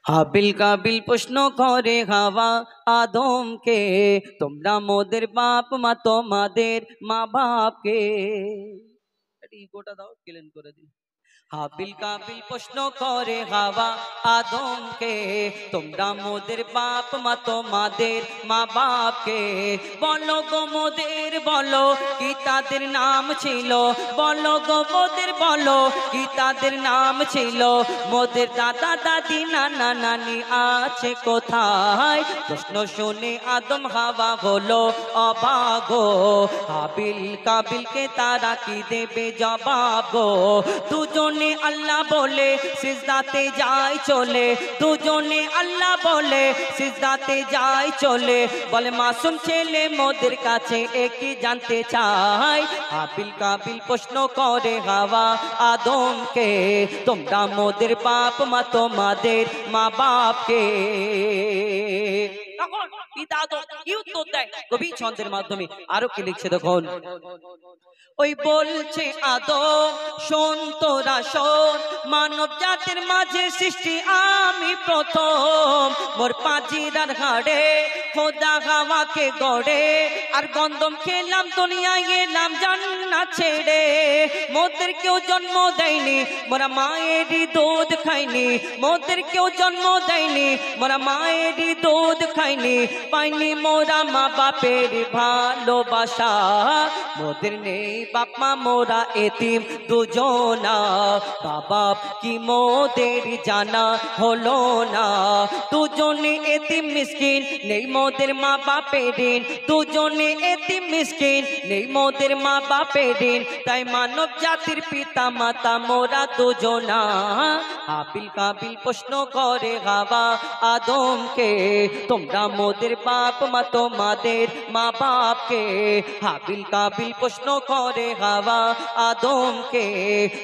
হাবিল কাবিল প্রশ্ন করে হাওয়া আদমকে, তোমরা মোদের বাপ মা তোমাদের মা বাপকে। ইগোটা দাও, ক্লিন করে দিই। হাবিল কাবিল প্রশ্ন করে হাওয়া আদমকে, তোমরা মোদের বাপ মা তোমাদের মা বাপকে। বলো গো মোদের, বলো কি তাদের নাম ছিল, বলো গো মোদের, বলো কি তাদের নাম ছিল। মোদের দাদা দাদি নানা নানি আছে কোথায়? প্রশ্ন শুনে আদম হাওয়া হলো অবাক গো। হাবিল কাবিলকে তারা কি দেবে জবাব গো। দুজনে আল্লাহ বলে সিজদাতে যায় চলে, দুজনে আল্লাহ বলে সিজদাতে যায় চলে। বলে মাসুম ছেলে মোদের কাছে একই জানতে চাই। হাবিল কাবিল প্রশ্ন করে হাওয়া আদমকে, তোমরা মোদের বাপ মা তোমাদের মা বাপকে। তখন পিতা আদম কি উত্তর দেয় কবি ছন্দের মাধ্যমে, আরো কি লিখছে দেখুন। ওই বলছে আদম শোন তোরা শোন, মানব জাতির মাঝে সৃষ্টি আমি প্রথম। মোর পাজিরার হাড়ে খোদা হাওয়াকে গড়ে, আর গন্ধম খেলাম দুনিয়ায় এলাম জান্নাত ছেড়ে। মোদের কেউ জন্ম দেয়নি মোরা মায়েরই দুধ খাইনি, মোদের কেউ জন্ম দেয়নি মোরা মায়েরই দুধ খাইনি। পাইনি মোরা মা বাপের ভালোবাসা, মোদের নেই বাপ মা মোরা এতিম দুজনা। বাবা কি মোদের জানা হলো না, দুজনে এতিম মিসকিন নেই মোদের মা বাপের ঋণ, দুজনে এতিম মিসকিন নেই মোদের মা বাপের ঋণ। তাই মানব জাতির পিতা মাতা মোরা দুজনা। হাবিল কাবিল প্রশ্ন করে হাওয়া আদমকে, তোমরা মোদের বাপ মা তোমাদের মা বাপকে। হাবিল কাবিল প্রশ্ন করে হাওয়া আদমকে,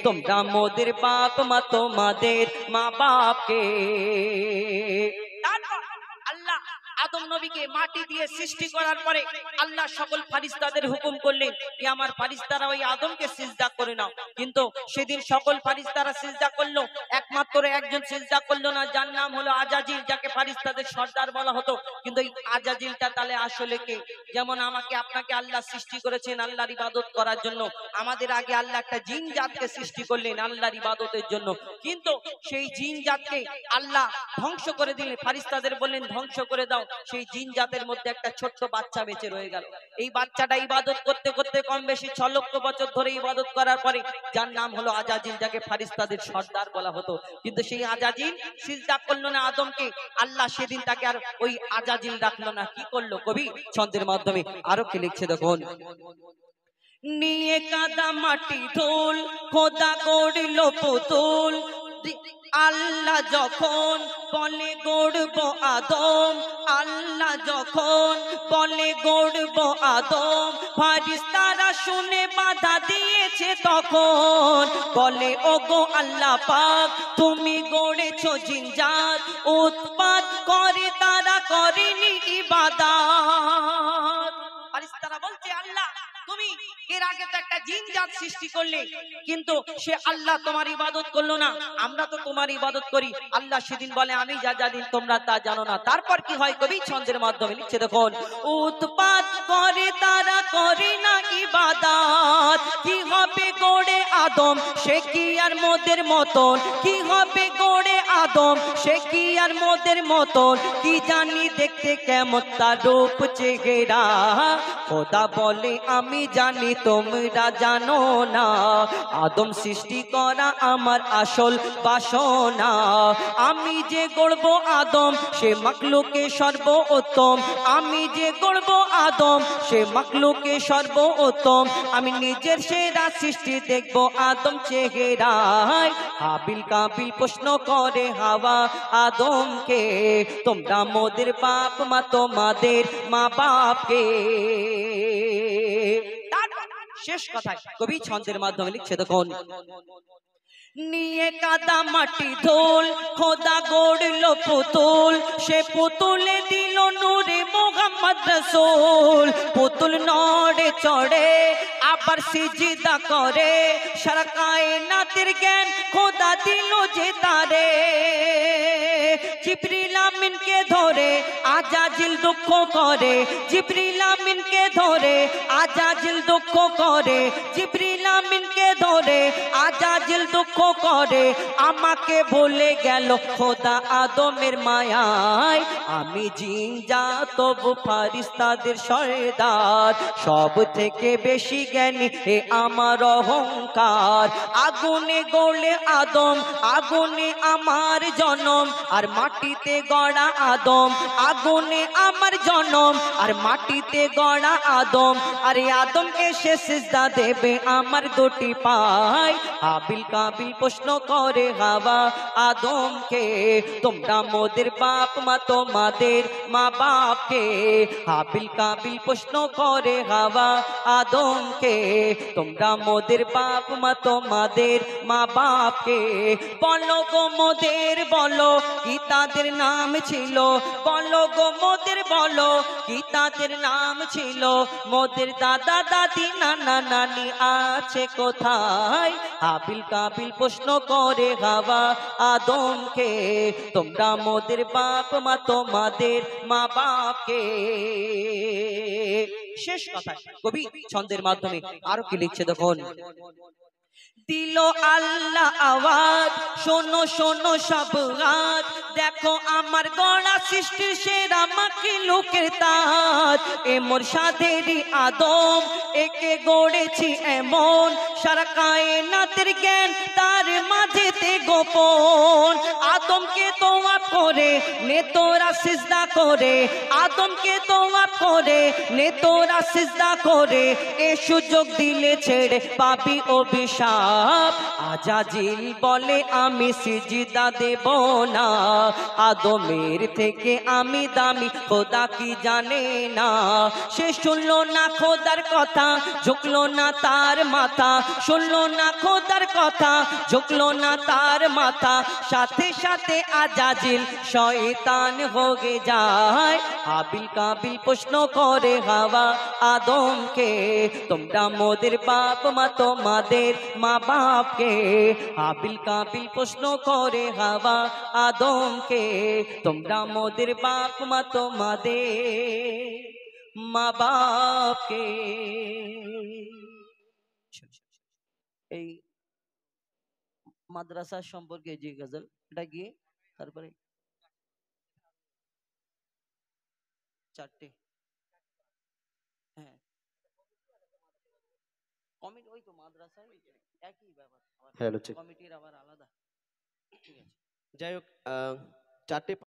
তোমরা মোদের বাপ মা তোমাদের মা বাপকে। আল্লাহ আদম নবীকে মাটি দিয়ে সৃষ্টি করার পরে আল্লাহ সকল ফারিস্তাদের হুকুম করলেন যে আমার ফারিস্তারা ওই আদমকে সিজদা করে নাও। কিন্তু সেদিন সকল ফারিস্তারা সিজদা করলো, একমাত্র একজন সিজদা করলো না, যার নাম হলো আজাজিল, যাকে ফারিস্তাদের সর্দার বলা হতো। কিন্তু এই আজাজিলটা তাহলে আসলে কে? যেমন আমাকে আপনাকে আল্লাহ সৃষ্টি করেছেন আল্লাহর ইবাদত করার জন্য, আমাদের আগে আল্লাহ একটা জিন জাতকে সৃষ্টি করলেন আল্লাহর ইবাদতের জন্য। কিন্তু সেই জিন জাতকে আল্লাহ ধ্বংস করে দিলেন, ফারিস্তাদের বললেন ধ্বংস করে দাও। সেই জিন জাতের মধ্যে একটা ছোট্ট বাচ্চা বেঁচে রয়ে গেল। এই বাচ্চাটা ইবাদত করতে করতে কম বেশি 6 লক্ষ বছর ধরে ইবাদত করার পরে, যার নাম হলো আজাজিল, যাকে ফারিস্তাদের সর্দার বলা হতো। কিন্তু সেই আজাজিল সিজদা করলো না আদমকে, আল্লাহ সেদিন তাকে আর ওই আজাজিল রাখলো না। কি করলো কবি ছন্দের মাধ্যমে আরো কি লিখছে দেখুন। নিয়ে কাদা মাটি ধুল খোদা গড়ল পুতুল, আল্লাহ যখন বলে গড়ব আদম, আল্লাহ যখন বলে গড়ব আদম, ফারিস্তারা শুনে বাধা দিয়েছে তখন। বলে ওগো আল্লাহ পাক তুমি গড়েছো জিনজাত, উৎপাত করে তারা করেনি ইবাদত। ফারিস্তারা বলছে আল্লাহ তুমি এর আগে তো একটা জিন জাত সৃষ্টি করলে, কিন্তু সে আল্লাহ তোমার ইবাদত করলো না, আমরা তো তোমার ইবাদত করি। আল্লাহ সেদিন বলে আমি যা জানি তোমরা তা জানো না। তারপর কি হয় কবি ছন্দের মাধ্যমে লিখছে দেখুন। উৎপাত করে তারা করে না ইবাদত, কি হবে গড়ে আদম সে কি আর মোদের মতন, কি হবে গড়ে আদম সে কি আর মোদের মতন। কি জানি দেখতে কেমন তার রূপ চেহারা, খোদা বলে আমি জানি তোমরা জানো না। আদম সৃষ্টি করা আমার আসল বাসনা, আমি যে গড়ব আদম সে মাখলুকে সর্বোত্তম, আমি যে গড়ব আদম সে মাখলুকে সর্বোত্তম। আমি নিজের সেরা সৃষ্টি দেখব আদম চেহারায়। হাবিল কাবিল প্রশ্ন করে হাওয়া আদমকে, তোমরা মোদের বাপ মা তোমাদের মা বাপকে। শেষ কথায় কবি ছন্দের মাধ্যমে লিখছে দেখুন। নিয়ে কাদা মাটি ধুল খোদা গড়ল পুতুল, সে পুতুলে দিল নূরে মুহাম্মদ রাসূল। পুতুল নড়ে চড়ে আবার সিজদা করে, সারা কায়নাতের জ্ঞান খোদা দিল যে তারে। জিবরিল আমিনকে ধরে আজাজিল দুঃখ করে, জিবরিল আমিনকে ধরে আজাজিল দুঃখ করে, জিবরিল আমিনকে ধরে আজাজিল দুঃখ করে। আমাকে বলে গেল খোদা আদমের মায়ায়, আমি জিন জাত তবু ফারিস্তাদের সরদার, সব থেকে বেশি জ্ঞানী এ আমার অহংকার। আগুনে গড়লে আদম, আগুনে আমার জনম, আর মাটিতে গড়া আদম, আগুনে আমার জনম, আর মাটিতে গড়া আদম। আর আদমকে সে সিজদা দেবে আমার দুটি পায়। হাবিল কাবিল প্রশ্ন করে হাওয়া আদমকে, তোমরা মোদের বাপ মা তোমাদের মা বাপকে। হাবিল কাবিল প্রশ্ন করে হাওয়া আদমকে, তোমরা মোদের বাপ মা তোমাদের মা বাপকে। বলো গো মোদের বলো কি তাদের নাম ছিল, বলো গো মোদের বলো কি তাদের নাম ছিল। মোদের দাদা দাদি নানা নানি আছে কোথায়? হাবিল কাবিল প্রশ্ন করে হাওয়া আদমকে, তোমরা মোদের বাপ মা তোমাদের মা বাপকে। শেষ কথা কবি ছন্দের মাধ্যমে আরো কি লিখছে দেখুন। দিল আল্লাহ আওয়াজ, শোনো শোনো সব রাত, দেখো আমার গড়া সৃষ্টির সেরা মাখলুকের তাজ। এ মোর সাধেরই আদম, একে গড়েছি এমন, সারা কায়নাতের জ্ঞান তার মাঝেতে গোপন। আদমকে তোয়া করে নে তোরা সিজদা করে, আদমকে তোয়া করে নে তোরা সিজদা করে। এ সুযোগ দিলে ছেড়ে পাবি অভিশাপ। আজাজিল বলে আমি সিজদা দেব না, আদমের থেকে আমি দামি খোদা কি জানে না। সে শুনলো না খোদার কথা, ঝুঁকলো না তার মাথা, শুনলো না খোদার কথা, ঝুঁকলো না তার মাথা। সাথে সাথে আজাজিল শয়তান হয়ে যায়। হাবিল কাবিল প্রশ্ন করে হাওয়া আদমকে, তোমরা মোদের বাপ মা তোমাদের মা বাপকে। হাবিল কাবিল প্রশ্ন করে হাওয়া আদমকে, তোমরা মোদের বাপ মা তোমাদের মা বাপকে। এই মাদ্রাসা সম্পর্কে যে গজল এটা গিয়ে তারপরে চারটে, হ্যাঁ কমিটি ওই তো মাদ্রাসায় একই ব্যাপার, হ্যালো চেক। কমিটির আবার আলাদা। ঠিক আছে। যাই হোক, চারটে